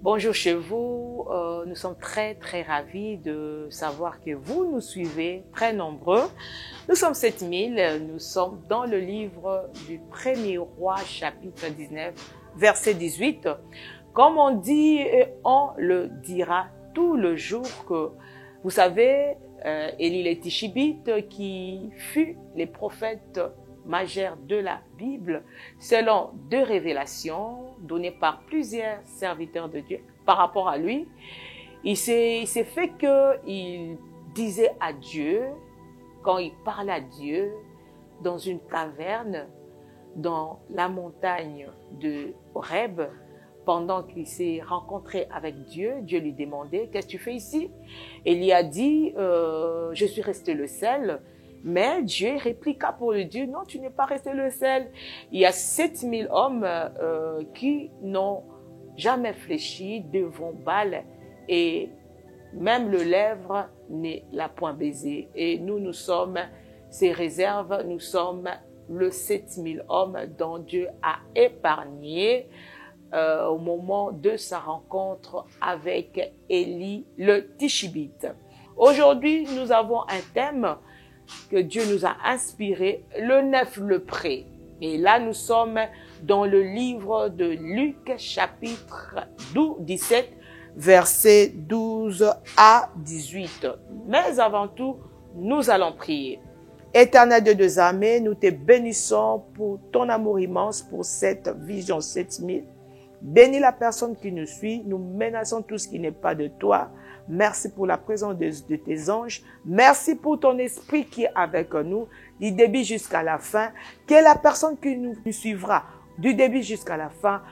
Bonjour chez vous, nous sommes très ravis de savoir que vous nous suivez, très nombreux. Nous sommes 7000, nous sommes dans le livre du premier roi, chapitre 19, verset 18. Comme on dit et on le dira tout le jour que, vous savez, Élie le Tishbite qui fut les prophètes majeurs de la Bible, selon deux révélations données par plusieurs serviteurs de Dieu par rapport à lui. Il s'est fait qu'il disait à Dieu, quand il parlait à Dieu, dans une caverne, dans la montagne de Horeb, pendant qu'il s'est rencontré avec Dieu, Dieu lui demandait, qu'est-ce que tu fais ici? Et il a dit, je suis resté le seul. Mais Dieu répliqua pour le Dieu, non, tu n'es pas resté le seul. Il y a 7000 hommes qui n'ont jamais fléchi devant Baal et même le lèvre ne l'a point baisé. Et nous sommes ses réserves, nous sommes le 7000 hommes dont Dieu a épargné au moment de sa rencontre avec Élie le Tishbite. Aujourd'hui, nous avons un thème que Dieu nous a inspiré, le neuf lépreux. Et là, nous sommes dans le livre de Luc, chapitre 17, versets 12 à 18. Mais avant tout, nous allons prier. Éternel Dieu des armées, nous te bénissons pour ton amour immense, pour cette vision 7000. Bénis la personne qui nous suit, nous menaçons tout ce qui n'est pas de toi. Merci pour la présence de tes anges. Merci pour ton esprit qui est avec nous, du début jusqu'à la fin. Que la personne qui nous suivra, du début jusqu'à la fin,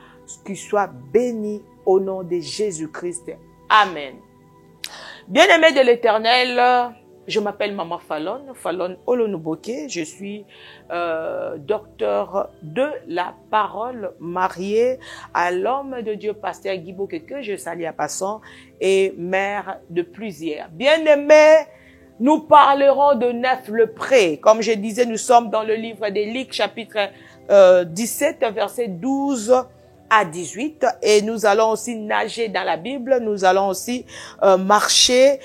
qu'il soit béni au nom de Jésus-Christ. Amen. Bien-aimés de l'Éternel, je m'appelle Maman Fallon Olonuboke. Je suis docteur de la parole, mariée à l'homme de Dieu, pasteur Guy Boke, que je salue à passant, et mère de plusieurs. Bien-aimés, nous parlerons de neuf lépreux. Comme je disais, nous sommes dans le livre des Luc, chapitre 17, verset 12 à 18, et nous allons aussi nager dans la Bible, nous allons aussi marcher,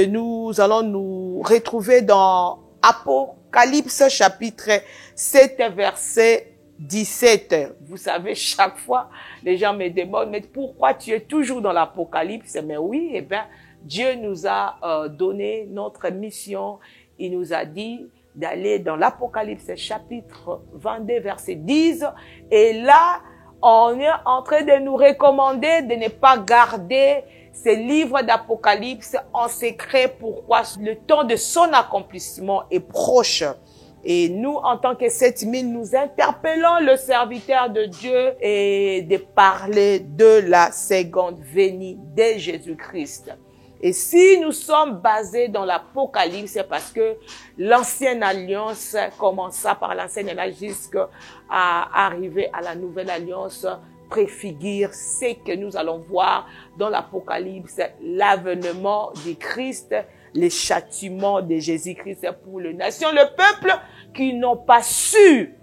nous allons nous retrouver dans Apocalypse chapitre 7 verset 17. Vous savez, chaque fois, les gens me demandent, mais pourquoi tu es toujours dans l'Apocalypse? Mais oui, eh bien, Dieu nous a donné notre mission, il nous a dit d'aller dans l'Apocalypse chapitre 22 verset 10, et là, on est en train de nous recommander de ne pas garder ces livres d'Apocalypse en secret. Pourquoi? Le temps de son accomplissement est proche. Et nous, en tant que 7000, nous interpellons le serviteur de Dieu et de parler de la seconde venue de Jésus-Christ. Et si nous sommes basés dans l'Apocalypse, c'est parce que l'ancienne alliance commença par l'ancienne alliance jusqu'à arriver à la nouvelle alliance, préfigure ce que nous allons voir dans l'Apocalypse, l'avènement du Christ, les châtiments de Jésus-Christ pour les nations, le peuple qui n'ont pas su,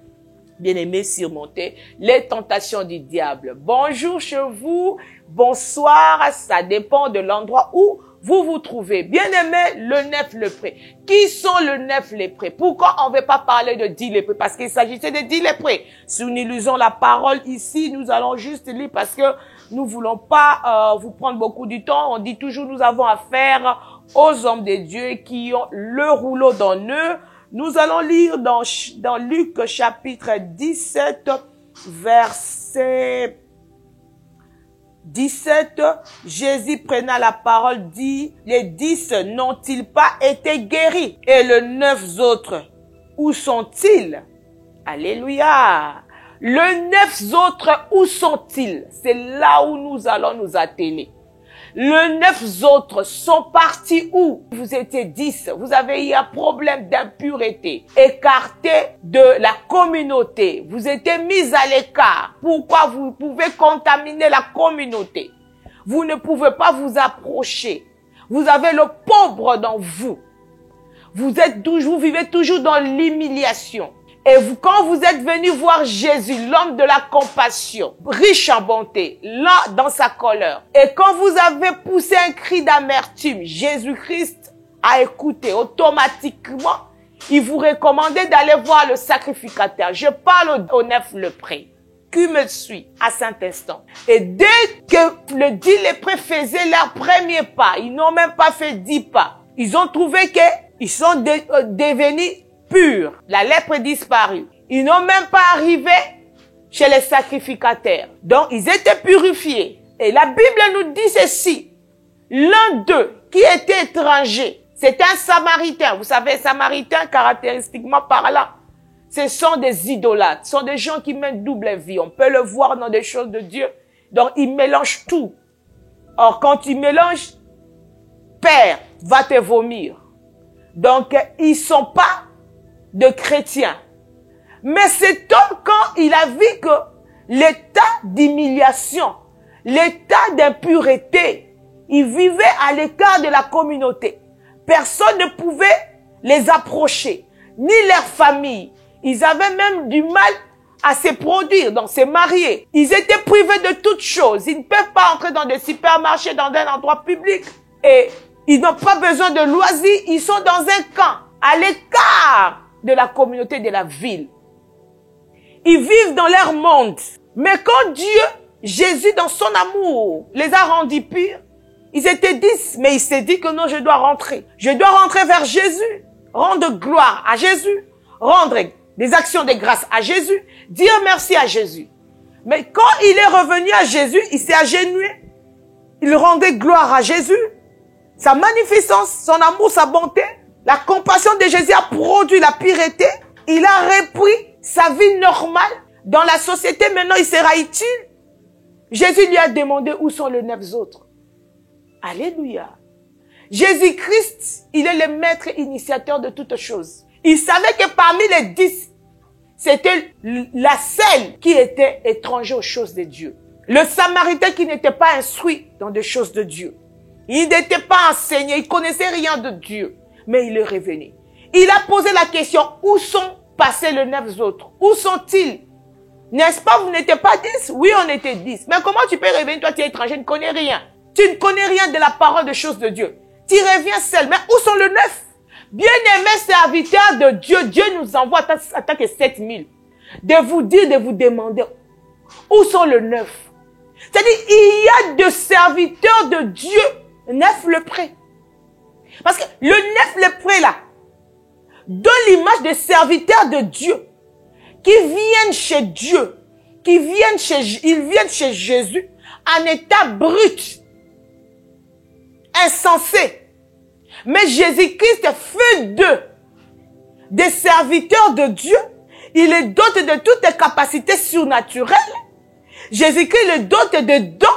bien aimé, surmonter les tentations du diable. Bonjour chez vous, bonsoir, ça dépend de l'endroit où vous vous trouvez. Bien-aimé, le neuf lépreux. Qui sont le neuf lépreux? Pourquoi on ne veut pas parler de 10 lépreux? Parce qu'il s'agissait de 10 lépreux. Si nous lisons la parole ici, nous allons juste lire parce que nous voulons pas vous prendre beaucoup du temps. On dit toujours, nous avons affaire aux hommes de Dieu qui ont le rouleau dans eux. Nous allons lire dans Luc chapitre 17, verset 17, Jésus prenant la parole dit, les 10 n'ont-ils pas été guéris? Et les 9 autres, où sont-ils? Alléluia! Les 9 autres, où sont-ils? C'est là où nous allons nous atteler. Les 9 autres sont partis où? Vous étiez 10. Vous avez eu un problème d'impureté. Écartés de la communauté. Vous étiez mis à l'écart. Pourquoi vous pouvez contaminer la communauté? Vous ne pouvez pas vous approcher. Vous avez le pauvre dans vous. Vous vivez toujours dans l'humiliation. Et vous, quand vous êtes venus voir Jésus, l'homme de la compassion, riche en bonté, lent dans sa colère, et quand vous avez poussé un cri d'amertume, Jésus-Christ a écouté automatiquement. Il vous recommandait d'aller voir le sacrificateur. Je parle au neuf lépreux qui me suit à cet instant. Et dès que le 10 lépreux faisaient leur premier pas, ils n'ont même pas fait 10 pas. Ils ont trouvé qu'ils sont devenus purs. La lèpre est disparue. Ils n'ont même pas arrivé chez les sacrificateurs. Donc, ils étaient purifiés. Et la Bible nous dit ceci. L'un d'eux, qui était étranger, c'était un Samaritain. Vous savez, Samaritain, caractéristiquement parlant, ce sont des idolâtres. Ce sont des gens qui mènent double vie. On peut le voir dans des choses de Dieu. Donc, ils mélangent tout. Or, quand ils mélangent, Père va te vomir. Donc, ils sont pas de chrétiens. Mais cet homme, quand il a vu que l'état d'humiliation, l'état d'impureté, il vivait à l'écart de la communauté. Personne ne pouvait les approcher, ni leur famille. Ils avaient même du mal à se produire, donc se marier. Ils étaient privés de toutes choses. Ils ne peuvent pas entrer dans des supermarchés, dans un endroit public. Et ils n'ont pas besoin de loisirs. Ils sont dans un camp, à l'écart de la communauté de la ville. Ils vivent dans leur monde. Mais quand Dieu, Jésus, dans son amour, les a rendus purs, ils étaient 10, mais il s'est dit que non, je dois rentrer. Je dois rentrer vers Jésus, rendre gloire à Jésus, rendre des actions de grâce à Jésus, dire merci à Jésus. Mais quand il est revenu à Jésus, il s'est agenouillé. Il rendait gloire à Jésus. Sa magnificence, son amour, sa bonté, la compassion de Jésus a produit la pureté. Il a repris sa vie normale. Dans la société, maintenant, il sera utile. Jésus lui a demandé où sont les 9 autres. Alléluia. Jésus-Christ, il est le maître initiateur de toutes choses. Il savait que parmi les 10, c'était la seule qui était étranger aux choses de Dieu. Le Samaritain qui n'était pas instruit dans des choses de Dieu. Il n'était pas enseigné, il connaissait rien de Dieu. Mais il est revenu. Il a posé la question, où sont passés les 9 autres? Où sont-ils? N'est-ce pas, vous n'étiez pas 10? Oui, on était 10. Mais comment tu peux revenir? Toi, tu es étranger, tu ne connais rien. Tu ne connais rien de la parole de choses de Dieu. Tu reviens seul. Mais où sont les 9? Bien-aimés serviteurs de Dieu, Dieu nous envoie en tant que 7000. De vous dire, de vous demander, où sont les 9? C'est-à-dire, il y a de serviteurs de Dieu, 9 lépreux. Parce que le 9 lépreux là, donne l'image des serviteurs de Dieu, qui viennent chez Dieu, ils viennent chez Jésus, en état brut, insensé. Mais Jésus-Christ fait d'eux des serviteurs de Dieu. Il les dote de toutes les capacités surnaturelles. Jésus-Christ les dote de dons.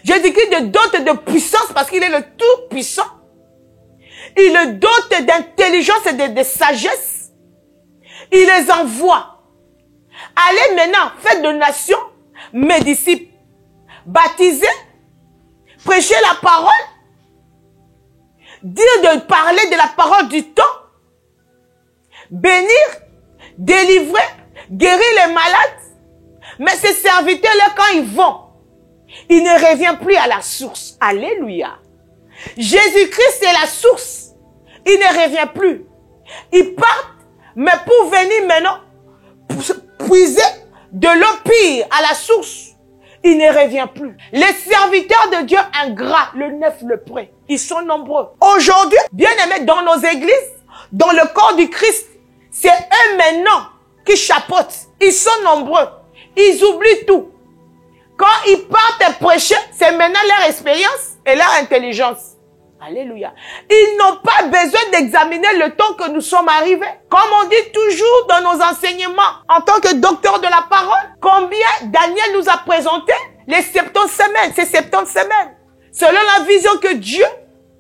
Jésus-Christ les dote de puissance parce qu'il est le tout-puissant. Il les dote d'intelligence et de sagesse. Il les envoie. Allez maintenant, faites de nations, mes disciples, baptisez, prêchez la parole, dire de parler de la parole du temps, bénir, délivrer, guérir les malades. Mais ces serviteurs-là, quand ils vont, ils ne reviennent plus à la source. Alléluia. Jésus-Christ est la source. Il ne revient plus. Ils partent, mais pour venir maintenant, puiser de l'eau pire à la source, il ne revient plus. Les serviteurs de Dieu ingrats, le 9 lépreux, ils sont nombreux. Aujourd'hui, bien aimés, dans nos églises, dans le corps du Christ, c'est eux maintenant qui chapeautent. Ils sont nombreux. Ils oublient tout. Quand ils partent prêcher, c'est maintenant leur expérience et leur intelligence. Alléluia. Ils n'ont pas besoin d'examiner le temps que nous sommes arrivés. Comme on dit toujours dans nos enseignements, en tant que docteur de la parole, combien Daniel nous a présenté les 70 semaines, ces 70 semaines, selon la vision que Dieu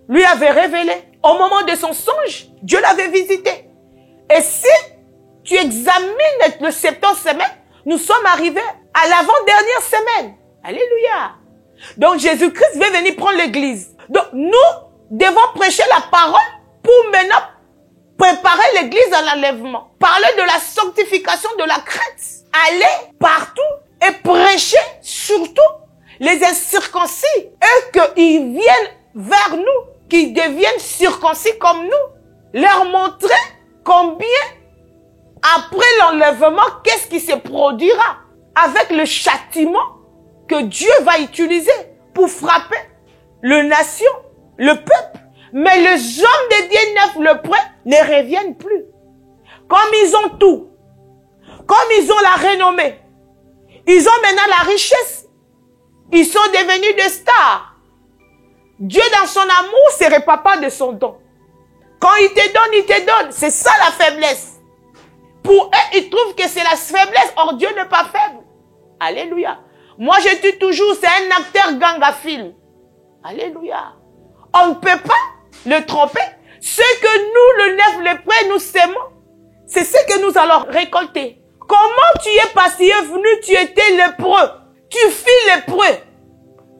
lui avait révélée. Au moment de son songe, Dieu l'avait visité. Et si tu examines le 70 semaines, nous sommes arrivés à l'avant-dernière semaine. Alléluia. Donc Jésus-Christ veut venir prendre l'église. Donc nous devons prêcher la parole pour maintenant préparer l'église à l'enlèvement. Parler de la sanctification de la crainte. Aller partout et prêcher surtout les incirconcis. Et qu'ils viennent vers nous, qu'ils deviennent circoncis comme nous. Leur montrer combien, après l'enlèvement, qu'est-ce qui se produira avec le châtiment que Dieu va utiliser pour frapper les nations, le peuple. Mais les hommes de Dieu neuf le près ne reviennent plus. Comme ils ont tout, comme ils ont la renommée, ils ont maintenant la richesse, ils sont devenus des stars. Dieu dans son amour ne se répand pas de son don. Quand il te donne, il te donne. C'est ça la faiblesse. Pour eux, ils trouvent que c'est la faiblesse. Or, Dieu n'est pas faible. Alléluia. Moi, je dis toujours, c'est un acteur gang à film. Alléluia. On ne peut pas le tromper. Ce que nous, le neuf, le près, nous sémons, c'est ce que nous allons récolter. Comment tu es passé venu, tu étais lépreux. Tu fus lépreux.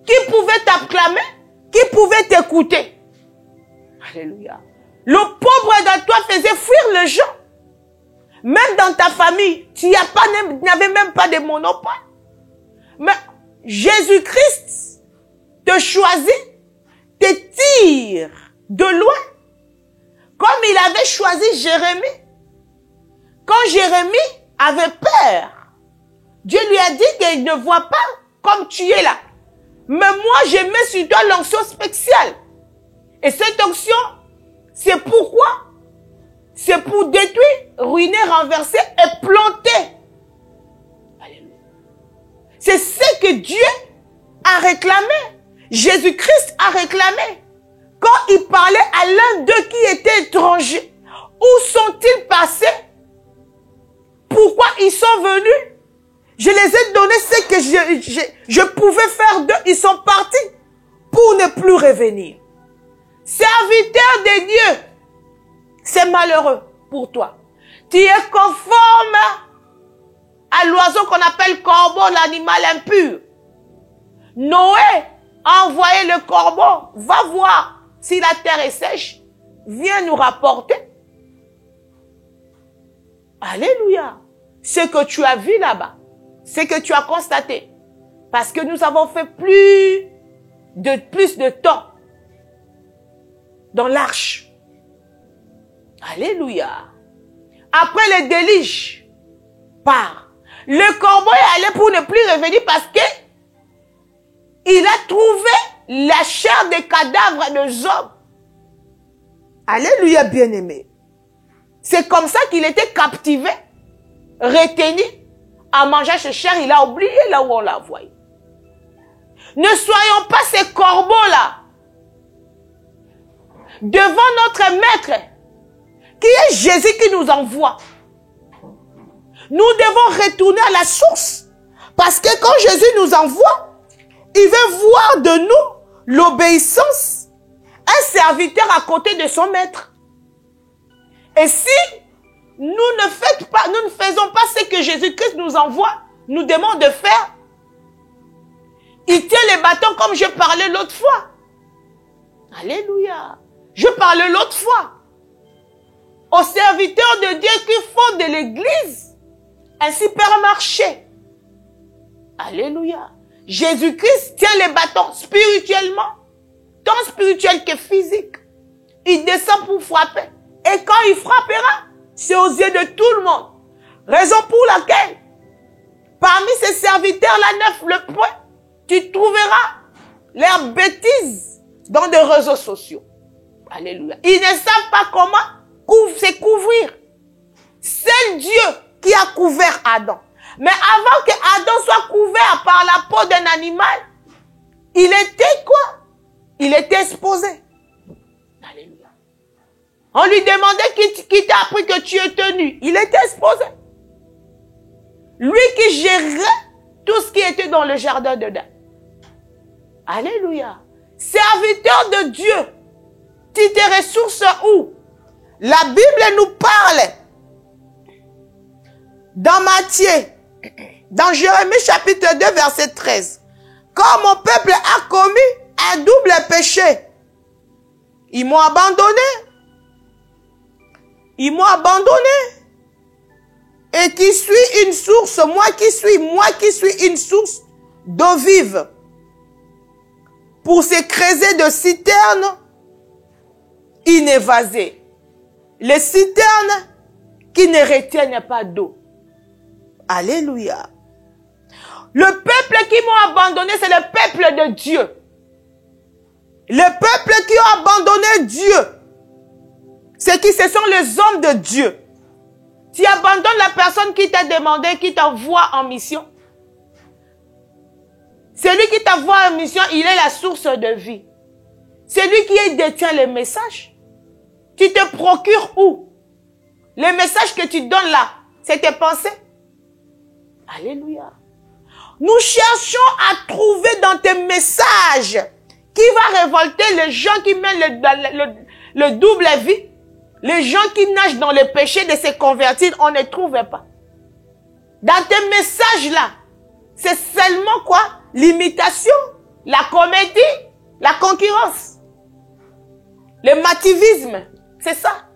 Qui pouvait t'acclamer? Qui pouvait t'écouter? Alléluia. Le pauvre dans toi faisait fuir les gens. Même dans ta famille, tu n'avais même pas de monopole. Mais Jésus-Christ te choisit, te tire de loin. Comme il avait choisi Jérémie. Quand Jérémie avait peur, Dieu lui a dit qu'il ne voit pas comme tu es là. Mais moi, je mets sur toi l'onction spéciale. Et cette onction, c'est pourquoi? C'est pour détruire, ruiner, renverser et planter. Alléluia. C'est ce que Dieu a réclamé. Jésus-Christ a réclamé. Quand il parlait à l'un d'eux qui était étranger, où sont-ils passés? Pourquoi ils sont venus? Je les ai donné ce que je pouvais faire d'eux. Ils sont partis pour ne plus revenir. Serviteur de Dieu, c'est malheureux pour toi. Tu es conforme à l'oiseau qu'on appelle corbeau, l'animal impur. Noé a envoyé le corbeau. Va voir si la terre est sèche. Viens nous rapporter. Alléluia. Ce que tu as vu là-bas, ce que tu as constaté. Parce que nous avons fait plus de temps dans l'arche. Alléluia. Après le déluge, part. Le corbeau est allé pour ne plus revenir parce que il a trouvé la chair des cadavres des hommes. Alléluia, bien-aimé. C'est comme ça qu'il était captivé, retenu, à manger ses chairs. Il a oublié là où on l'a envoyé. Ne soyons pas ces corbeaux-là devant notre maître, qui est Jésus qui nous envoie. Nous devons retourner à la source. Parce que quand Jésus nous envoie, il veut voir de nous l'obéissance. Un serviteur à côté de son maître. Et si nous ne faisons pas ce que Jésus-Christ nous envoie, nous demande de faire, il tient les bâtons comme je parlais l'autre fois. Alléluia. Je parlais l'autre fois. Aux serviteurs de Dieu qui font de l'église un supermarché. Alléluia. Jésus-Christ tient les bâtons spirituellement, tant spirituel que physique. Il descend pour frapper. Et quand il frappera, c'est aux yeux de tout le monde. Raison pour laquelle, parmi ces serviteurs-là, neuf le point, tu trouveras leurs bêtises dans des réseaux sociaux. Alléluia. Ils ne savent pas comment se couvrir. C'est Dieu qui a couvert Adam. Mais avant que Adam soit couvert par la peau d'un animal, il était quoi? Il était exposé. Alléluia. On lui demandait qui t'a appris que tu es tenu. Il était exposé. Lui qui gérait tout ce qui était dans le jardin d'Éden. Alléluia. Serviteur de Dieu. Tu te ressources où? La Bible nous parle dans Matthieu, dans Jérémie chapitre 2 verset 13. Quand mon peuple a commis un double péché, ils m'ont abandonné. Ils m'ont abandonné. Et qui suis une source, moi qui suis une source d'eau vive. Pour se creuser de citernes inévasées. Les citernes qui ne retiennent pas d'eau. Alléluia. Le peuple qui m'ont abandonné, c'est le peuple de Dieu. Le peuple qui ont abandonné Dieu, c'est qui? Ce sont les hommes de Dieu. Tu abandonnes la personne qui t'a demandé, qui t'envoie en mission. Celui qui t'envoie en mission, il est la source de vie. Celui qui détient les messages. Tu te procures où? Les messages que tu donnes là, c'est tes pensées. Alléluia. Nous cherchons à trouver dans tes messages qui va révolter les gens qui mènent le double vie. Les gens qui nagent dans le péché de se convertir, on ne trouve pas. Dans tes messages là, c'est seulement quoi? L'imitation, la comédie, la concurrence. Le mativisme, c'est ça.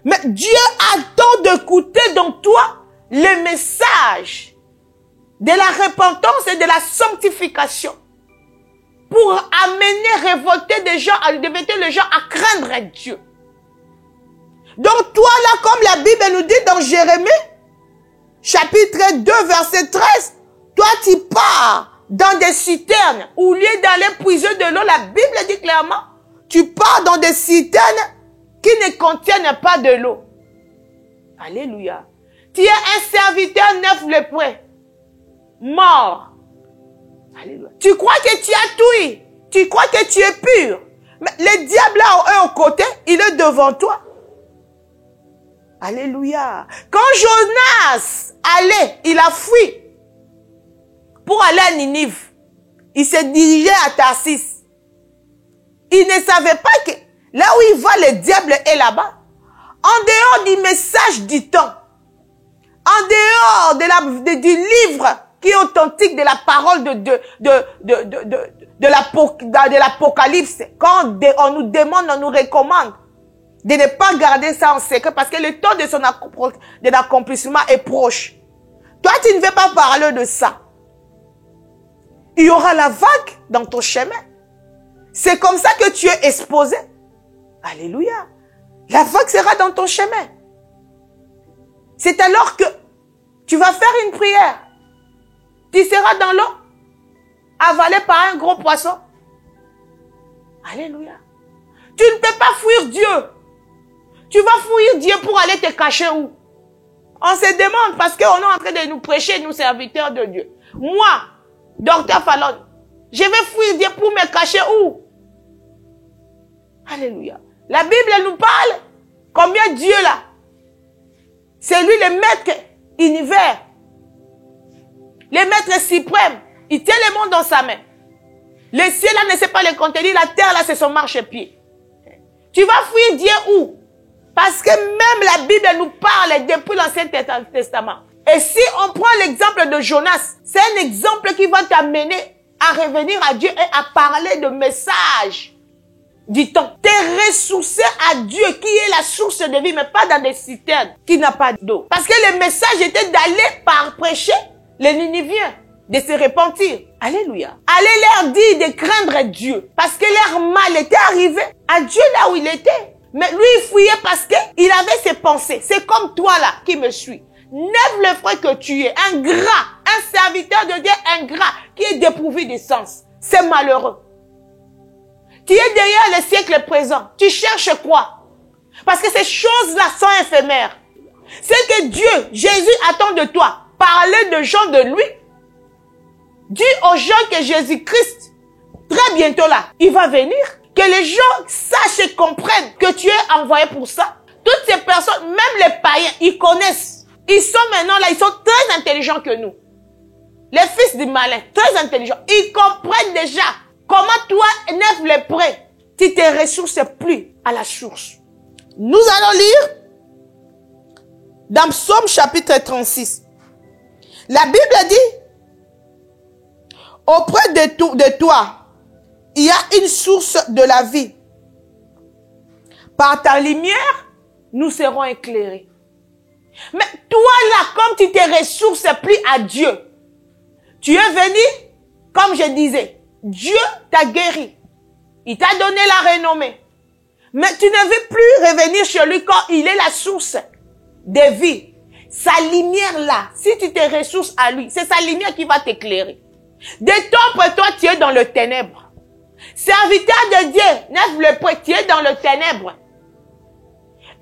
Mais Dieu attend d'écouter dans toi les messages de la repentance et de la sanctification pour amener, révolter des gens, à révolter les gens à craindre Dieu. Donc toi là, comme la Bible nous dit dans Jérémie, chapitre 2, verset 13, toi tu pars dans des citernes, au lieu d'aller puiser de l'eau, la Bible dit clairement, tu pars dans des citernes qui ne contiennent pas de l'eau. Alléluia. Tu es un serviteur neuf lépreux, mort. Alléluia. Tu crois que tu as tout eu. Tu crois que tu es pur. Mais le diable là est au côté, il est devant toi. Alléluia. Quand Jonas allait, il a fui pour aller à Ninive. Il s'est dirigé à Tarsis. Il ne savait pas que là où il va, le diable est là-bas. En dehors du message du temps, en dehors du livre qui est authentique de la parole de l'Apocalypse, quand on nous demande, on nous recommande de ne pas garder ça en secret parce que le temps de l'accomplissement est proche. Toi, tu ne veux pas parler de ça. Il y aura la vague dans ton chemin. C'est comme ça que tu es exposé. Alléluia. La vague sera dans ton chemin. C'est alors que tu vas faire une prière. Tu seras dans l'eau, avalé par un gros poisson. Alléluia. Tu ne peux pas fuir Dieu. Tu vas fuir Dieu pour aller te cacher où? On se demande parce qu'on est en train de nous prêcher, nous serviteurs de Dieu. Moi, docteur Fallon, je vais fuir Dieu pour me cacher où? Alléluia. La Bible nous parle combien Dieu là, c'est lui le maître univers, le maître suprême. Il tient le monde dans sa main. Le ciel là ne sait pas le contenir, la terre là c'est son marchepied. Tu vas fuir Dieu où? Parce que même la Bible nous parle depuis l'Ancien Testament. Et si on prend l'exemple de Jonas, c'est un exemple qui va t'amener à revenir à Dieu et à parler de message du temps. T'es ressourcé à Dieu qui est la source de vie, mais pas dans des citernes qui n'ont pas d'eau. Parce que le message était d'aller par prêcher les Niniviens, de se repentir. Alléluia. Allez leur dire de craindre Dieu. Parce que leur mal était arrivé à Dieu là où il était. Mais lui, il fouillait parce qu'il avait ses pensées. C'est comme toi là qui me suis. Neuf le frère que tu es, ingrat, un serviteur de Dieu ingrat, qui est dépourvu de sens. C'est malheureux. Tu es derrière le siècle présent. Tu cherches quoi? Parce que ces choses-là sont éphémères. C'est que Dieu, Jésus attend de toi. Parler de gens de lui. Dis aux gens que Jésus-Christ, très bientôt là, il va venir. Que les gens sachent et comprennent que tu es envoyé pour ça. Toutes ces personnes, même les païens, ils connaissent. Ils sont maintenant là, ils sont très intelligents que nous. Les fils du malin, très intelligents. Ils comprennent déjà comment toi, neuf lépreux, tu te ressources plus à la source. Nous allons lire dans Psaume chapitre 36. La Bible dit, auprès de toi, il y a une source de la vie. Par ta lumière, nous serons éclairés. Mais toi là, comme tu te ressources plus à Dieu, tu es venu, comme je disais, Dieu t'a guéri. Il t'a donné la renommée. Mais tu ne veux plus revenir chez lui quand il est la source de vie. Sa lumière là, si tu te ressources à lui, c'est sa lumière qui va t'éclairer. De temps toi, tu es dans le ténèbre. Serviteur de Dieu, neuf le prêtre, tu es dans le ténèbre.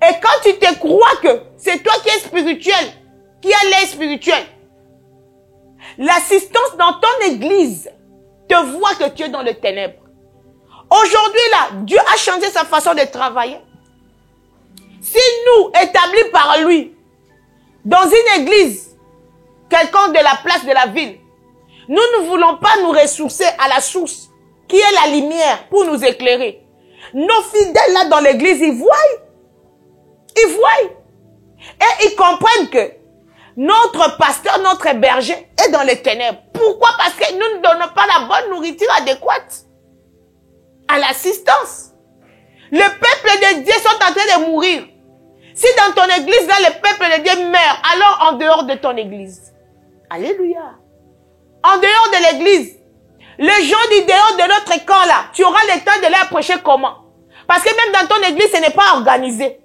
Et quand tu te crois que c'est toi qui es spirituel, qui est l'air spirituel, l'assistance dans ton église te voit que tu es dans le ténèbre. Aujourd'hui là, Dieu a changé sa façon de travailler. Si nous, établis par lui, dans une église, quelconque de la place de la ville, nous ne voulons pas nous ressourcer à la source, qui est la lumière, pour nous éclairer. Nos fidèles là dans l'église, ils voient. Ils voient. Et ils comprennent que notre pasteur, notre berger est dans les ténèbres. Pourquoi? Parce que nous ne donnons pas la bonne nourriture adéquate à l'assistance. Le peuple de Dieu sont en train de mourir. Si dans ton église, là, le peuple de Dieu meurt, alors en dehors de ton église. Alléluia. En dehors de l'église, les gens du dehors de notre camp, là, tu auras le temps de les approcher comment? Parce que même dans ton église, ce n'est pas organisé.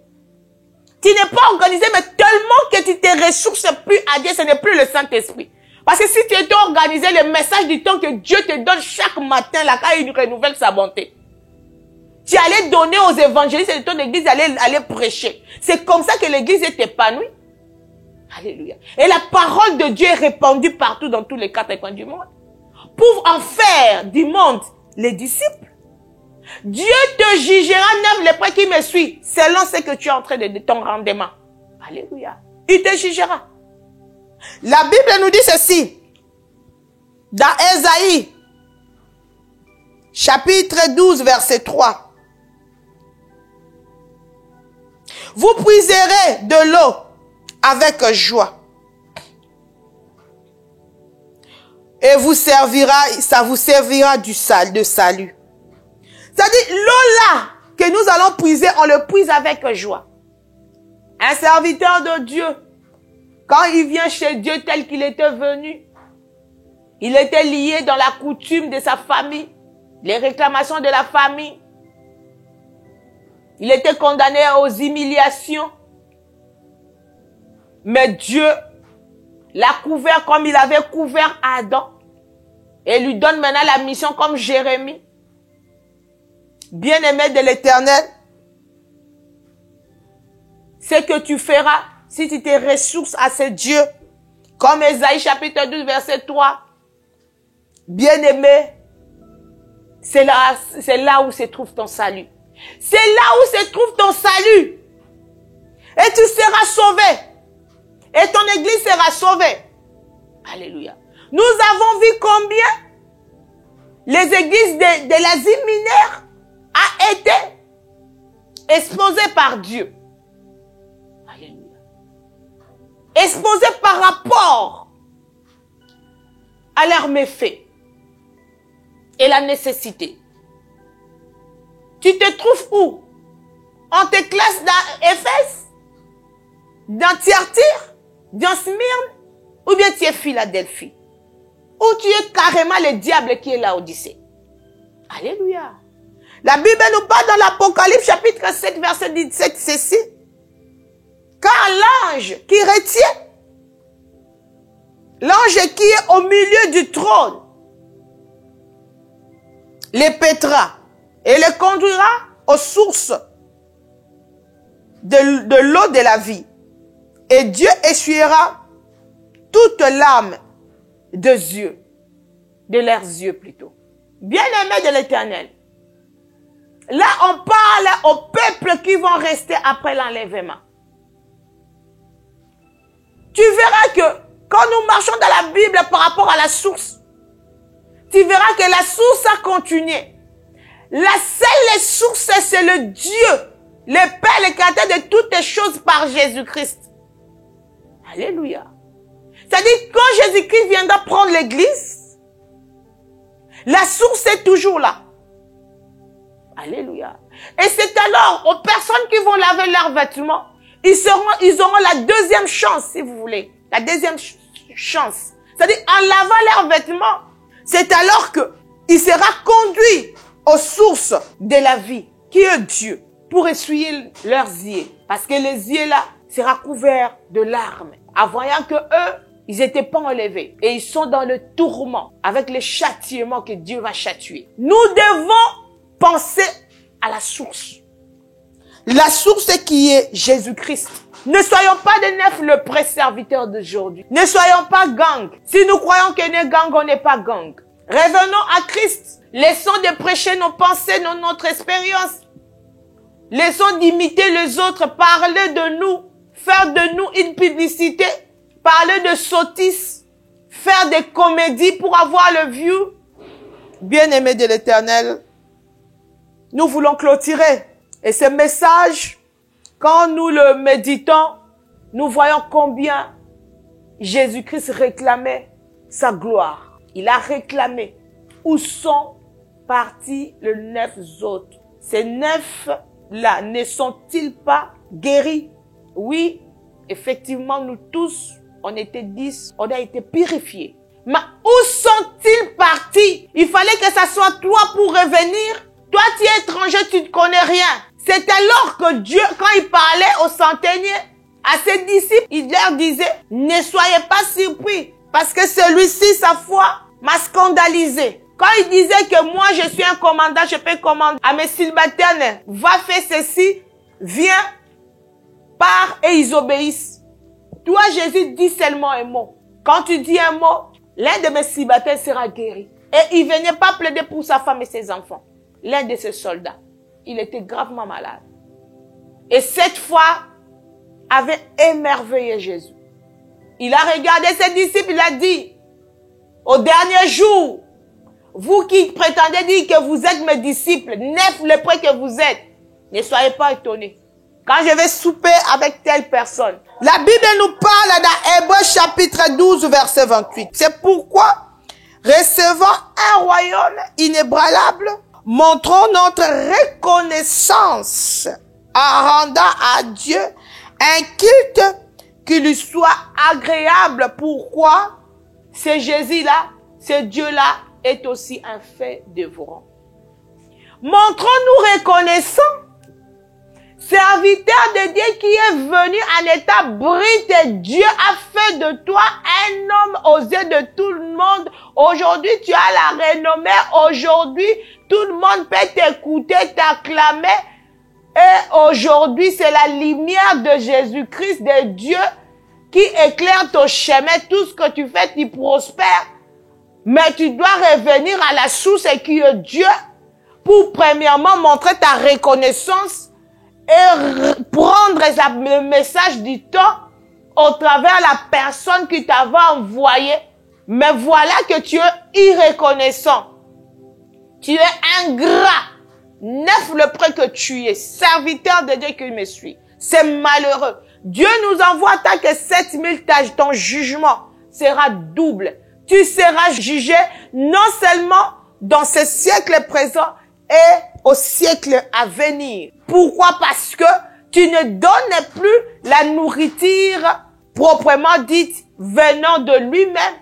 Tu n'es pas organisé, mais tellement que tu te ressources plus à Dieu, ce n'est plus le Saint-Esprit. Parce que si tu étais organisé, le message du temps que Dieu te donne chaque matin, là, quand il renouvelle sa bonté, tu allais donner aux évangélistes de ton église, aller prêcher. C'est comme ça que l'église est épanouie. Alléluia. Et la parole de Dieu est répandue partout dans tous les quatre coins du monde. Pour en faire du monde les disciples. Dieu te jugera, même le prêtre qui me suit, selon ce que tu es en train de ton rendement. Alléluia. Il te jugera. La Bible nous dit ceci. Dans Ésaïe, chapitre 12, verset 3. Vous puiserez de l'eau avec joie. Et ça vous servira de salut. C'est-à-dire, l'eau là que nous allons puiser, on le puise avec joie. Un serviteur de Dieu, quand il vient chez Dieu tel qu'il était venu, il était lié dans la coutume de sa famille, les réclamations de la famille. Il était condamné aux humiliations. Mais Dieu l'a couvert comme il avait couvert Adam. Et lui donne maintenant la mission comme Jérémie. Bien-aimé de l'Éternel, ce que tu feras si tu te ressources à ce Dieu, comme Ésaïe chapitre 12 verset 3, bien-aimé, c'est là où se trouve ton salut. C'est là où se trouve ton salut. Et tu seras sauvé. Et ton église sera sauvée. Alléluia. Nous avons vu combien les églises de l'Asie mineure a été exposées par Dieu. Alléluia. Exposées par rapport à leurs méfaits et la nécessité. Tu te trouves où? On te classe dans Éphèse, dans Thyatire, dans Smyrne, ou bien tu es Philadelphie, ou tu es carrément le diable qui est là Odyssée. Alléluia. La Bible nous parle dans l'Apocalypse chapitre 7 verset 17 ceci. Car l'ange qui retient, l'ange qui est au milieu du trône, les pètera et les conduira aux sources de l'eau de la vie. Et Dieu essuiera toute larme de leurs yeux plutôt. Bien-aimés de l'Éternel, là on parle aux peuples qui vont rester après l'enlèvement. Tu verras que quand nous marchons dans la Bible par rapport à la source, tu verras que la source a continué. La seule source, c'est le Dieu, le Père, le créateur de toutes les choses par Jésus-Christ. Alléluia. C'est-à-dire, quand Jésus-Christ viendra prendre l'église, la source est toujours là. Alléluia. Et c'est alors aux personnes qui vont laver leurs vêtements, ils auront la deuxième chance, si vous voulez. La deuxième chance. C'est-à-dire, en lavant leurs vêtements, c'est alors qu'il sera conduit aux sources de la vie, qui est Dieu, pour essuyer leurs yeux. Parce que les yeux là, sera couvert de larmes, en voyant que eux, ils n'étaient pas enlevés. Et ils sont dans le tourment, avec les châtiments que Dieu va châtier. Nous devons penser à la source. La source qui est Jésus-Christ. Ne soyons pas des neufs le pré-serviteur d'aujourd'hui. Ne soyons pas gang. Si nous croyons qu'on est gang, on n'est pas gang. Revenons à Christ. Laissons de prêcher nos pensées, notre expérience. Laissons d'imiter les autres, parler de nous, faire de nous une publicité, parler de sottises, faire des comédies pour avoir le view. Bien-aimés de l'Éternel, nous voulons clôturer. Et ce message, quand nous le méditons, nous voyons combien Jésus-Christ réclamait sa gloire. Il a réclamé où sont partis les 9 autres. Ces 9-là ne sont-ils pas guéris? Oui, effectivement, nous tous, on était 10, on a été purifiés. Mais où sont-ils partis? Il fallait que ça soit toi pour revenir. Toi, tu es étranger, tu ne connais rien. C'est alors que Dieu, quand il parlait aux centeniers, à ses disciples, il leur disait, ne soyez pas surpris, parce que celui-ci, sa foi, m'a scandalisé. Quand il disait que moi, je suis un commandant, je peux commander à mes célibataires, va faire ceci, viens, pars, et ils obéissent. Toi, Jésus dit seulement un mot. Quand tu dis un mot, l'un de mes célibataires sera guéri. Et il venait pas plaider pour sa femme et ses enfants. L'un de ses soldats, il était gravement malade. Et cette fois, avait émerveillé Jésus. Il a regardé ses disciples, il a dit, au dernier jour, vous qui prétendez dire que vous êtes mes disciples, 9 lépreux que vous êtes, ne soyez pas étonnés. Quand je vais souper avec telle personne, la Bible nous parle dans Hébreux chapitre 12, verset 28. C'est pourquoi, recevant un royaume inébranlable, montrons notre reconnaissance en rendant à Dieu un culte qui lui soit agréable. Pourquoi? Ce Jésus-là, ce Dieu-là est aussi un fait dévorant. Montrons-nous reconnaissants, serviteur de Dieu qui est venu en état brut, et Dieu a fait de toi un homme aux yeux de tout le monde. Aujourd'hui, tu as la renommée. Aujourd'hui, tout le monde peut t'écouter, t'acclamer. Et aujourd'hui, c'est la lumière de Jésus-Christ, de Dieu, qui éclaire ton chemin. Tout ce que tu fais, tu prospères. Mais tu dois revenir à la source qui est Dieu pour premièrement montrer ta reconnaissance et prendre le message du temps au travers de la personne qui t'avait envoyé. Mais voilà que tu es irreconnaissant. Tu es ingrat. 9 lépreux que tu es, serviteur de Dieu qui me suit. C'est malheureux. Dieu nous envoie tant que 7000 tâches. Ton jugement sera double. Tu seras jugé non seulement dans ce siècle présent et au siècle à venir. Pourquoi? Parce que tu ne donnes plus la nourriture proprement dite venant de lui-même,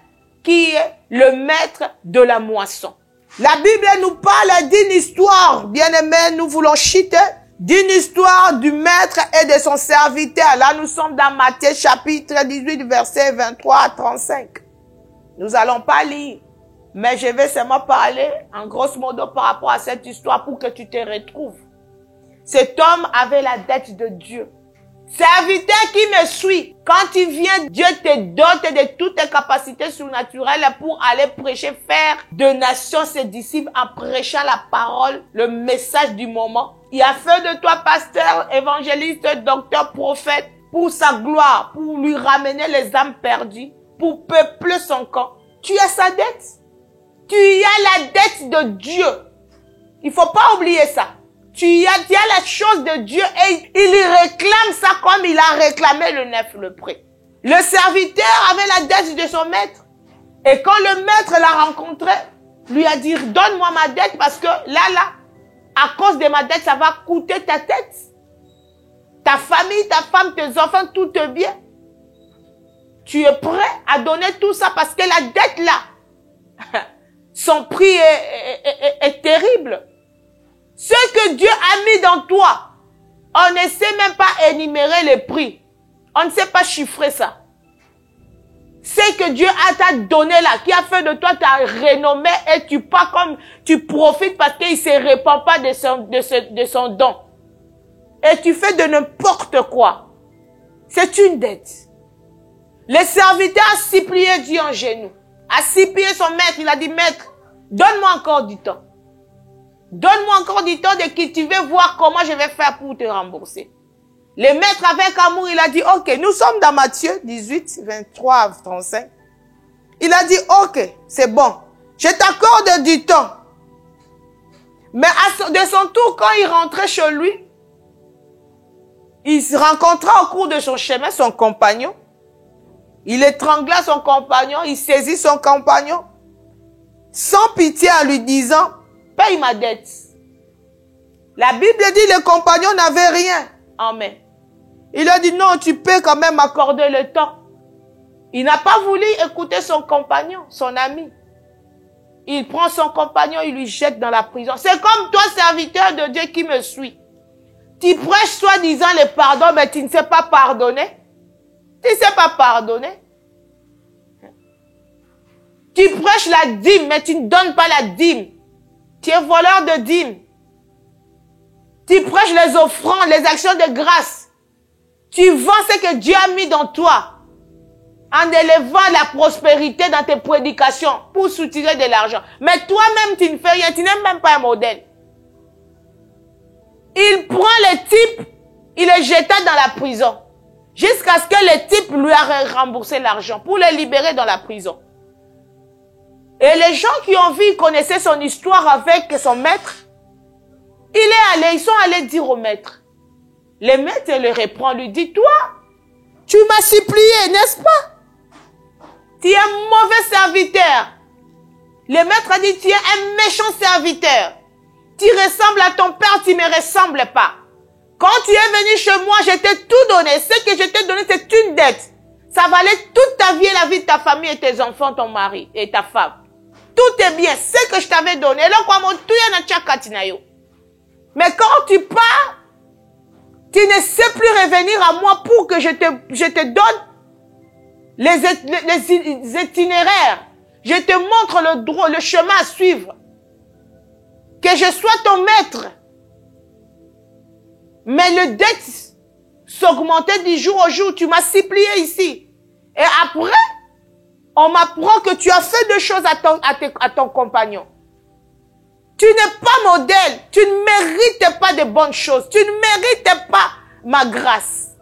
qui est le maître de la moisson. La Bible nous parle d'une histoire, bien-aimés, nous voulons chuter, d'une histoire du maître et de son serviteur. Là, nous sommes dans Matthieu chapitre 18, verset 23 à 35. Nous allons pas lire, mais je vais seulement parler en grosso modo par rapport à cette histoire pour que tu te retrouves. Cet homme avait la dette de Dieu. Serviteur qui me suit, quand tu viens, Dieu te dote de toutes tes capacités surnaturelles pour aller prêcher, faire de nations ses disciples en prêchant la parole, le message du moment. Il a fait de toi pasteur, évangéliste, docteur, prophète, pour sa gloire, pour lui ramener les âmes perdues, pour peupler son camp. Tu as sa dette. Tu as la dette de Dieu. Il faut pas oublier ça. Tu as la chose de Dieu et il réclame ça comme il a réclamé le 9 lépreux. Le serviteur avait la dette de son maître. Et quand le maître l'a rencontré, lui a dit, donne-moi ma dette parce que là, à cause de ma dette, ça va coûter ta tête. Ta famille, ta femme, tes enfants, tout te bien. Tu es prêt à donner tout ça parce que la dette là, son prix est terrible. Ce que Dieu a mis dans toi, on ne sait même pas énumérer les prix. On ne sait pas chiffrer ça. Ce que Dieu t'a donné là, qui a fait de toi ta renommée et tu pars comme, tu profites parce qu'il ne se répand pas de son don. Et tu fais de n'importe quoi. C'est une dette. Le serviteur a supplié Dieu en genoux. A supplié son maître. Il a dit, maître, donne-moi encore du temps. Donne-moi encore du temps de cultiver, voir comment je vais faire pour te rembourser. Le maître avec amour, il a dit, ok, nous sommes dans Matthieu 18, 23 à 35. Il a dit, ok, c'est bon. Je t'accorde du temps. Mais de son tour, quand il rentrait chez lui, il se rencontra au cours de son chemin son compagnon. Il étrangla son compagnon, il saisit son compagnon, sans pitié en lui disant, paye ma dette. La Bible dit, le compagnon n'avait rien. Amen. Il a dit, non, tu peux quand même accorder le temps. Il n'a pas voulu écouter son compagnon, son ami. Il prend son compagnon, il lui jette dans la prison. C'est comme toi, serviteur de Dieu qui me suis. Tu prêches soi-disant le pardon, mais tu ne sais pas pardonner. Tu ne sais pas pardonner. Tu prêches la dîme, mais tu ne donnes pas la dîme. Tu es voleur de dîme. Tu prêches les offrandes, les actions de grâce. Tu vends ce que Dieu a mis dans toi. En élevant la prospérité dans tes prédications pour soutirer de l'argent. Mais toi-même, tu ne fais rien. Tu n'es même pas un modèle. Il prend le type, il le jeta dans la prison. Jusqu'à ce que le type lui a remboursé l'argent pour le libérer dans la prison. Et les gens qui ont vu, ils connaissaient son histoire avec son maître. Ils sont allés dire au maître. Le maître le reprend, lui dit, toi, tu m'as supplié, n'est-ce pas? Tu es un mauvais serviteur. Le maître a dit, tu es un méchant serviteur. Tu ressembles à ton père, tu ne me ressembles pas. Quand tu es venu chez moi, je t'ai tout donné. Ce que je t'ai donné, c'est une dette. Ça valait toute ta vie et la vie de ta famille et tes enfants, ton mari et ta femme. Tout est bien. Ce que je t'avais donné. Mais quand tu pars, tu ne sais plus revenir à moi pour que je te donne les itinéraires. Je te montre le chemin à suivre. Que je sois ton maître. Mais le dette s'augmentait du jour au jour. Tu m'as supplié ici. Et après, on m'apprend que tu as fait deux choses à ton compagnon. Tu n'es pas modèle. Tu ne mérites pas de bonnes choses. Tu ne mérites pas ma grâce.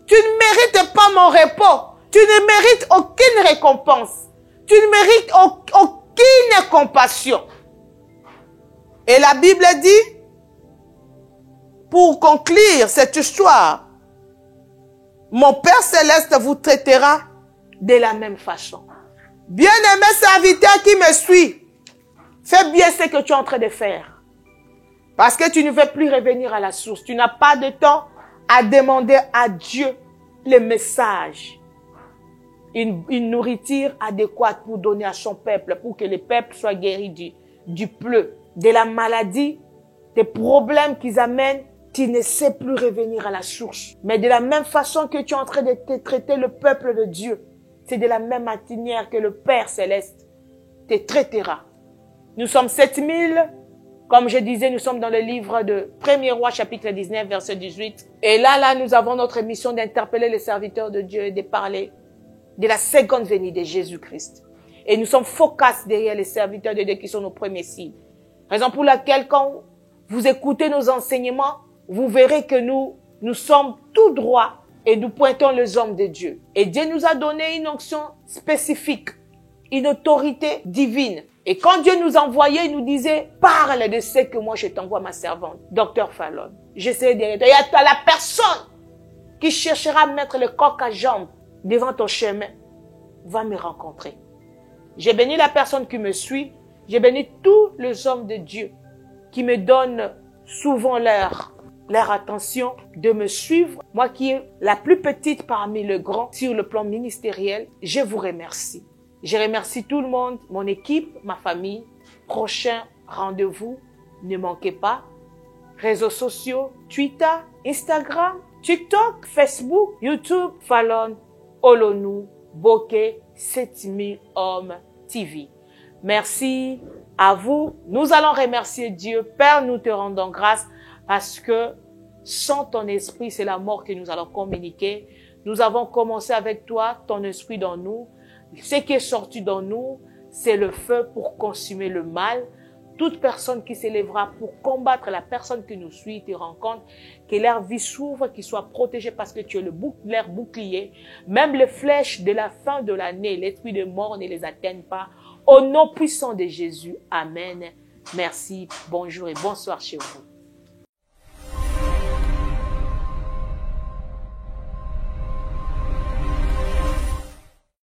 Tu ne mérites pas mon repos. Tu ne mérites aucune récompense. Tu ne mérites aucune compassion. Et la Bible dit, pour conclure cette histoire, mon Père Céleste vous traitera de la même façon. Bien-aimé serviteur qui me suit, fais bien ce que tu es en train de faire. Parce que tu ne veux plus revenir à la source. Tu n'as pas de temps à demander à Dieu le message. Une nourriture adéquate pour donner à son peuple, pour que le peuple soit guéri du pleu, de la maladie, des problèmes qu'ils amènent. Tu ne sais plus revenir à la source. Mais de la même façon que tu es en train de traiter le peuple de Dieu, c'est de la même manière que le Père Céleste te traitera. Nous sommes 7000. Comme je disais, nous sommes dans le livre de 1er Roi, chapitre 19, verset 18. Et là, nous avons notre mission d'interpeller les serviteurs de Dieu et de parler de la seconde venue de Jésus-Christ. Et nous sommes focus derrière les serviteurs de Dieu qui sont nos premiers signes. Raison pour laquelle, quand vous écoutez nos enseignements, vous verrez que nous sommes tout droits et nous pointons les hommes de Dieu. Et Dieu nous a donné une onction spécifique, une autorité divine. Et quand Dieu nous envoyait, il nous disait, parle de ce que moi je t'envoie, ma servante, Docteur Fallon. J'essaie derrière toi. Il y a la personne qui cherchera à mettre le coq à jambe devant ton chemin, va me rencontrer. J'ai béni la personne qui me suit. J'ai béni tous les hommes de Dieu qui me donnent souvent leur leur attention, de me suivre. Moi qui est la plus petite parmi les grands sur le plan ministériel, je vous remercie. Je remercie tout le monde, mon équipe, ma famille. Prochain rendez-vous, ne manquez pas. Réseaux sociaux, Twitter, Instagram, TikTok, Facebook, YouTube, Fallon, Olonou, Bokeh, 7000 hommes TV. Merci à vous. Nous allons remercier Dieu. Père, nous te rendons grâce parce que sans ton esprit, c'est la mort que nous allons communiquer. Nous avons commencé avec toi, ton esprit dans nous. Ce qui est sorti dans nous, c'est le feu pour consumer le mal. Toute personne qui s'élèvera pour combattre la personne qui nous suit, te rencontre, que leur vie s'ouvre, qu'ils soient protégés parce que tu es leur bouclier. Même les flèches de la fin de l'année, l'esprit de mort ne les atteigne pas. Au nom puissant de Jésus, Amen. Merci, bonjour et bonsoir chez vous.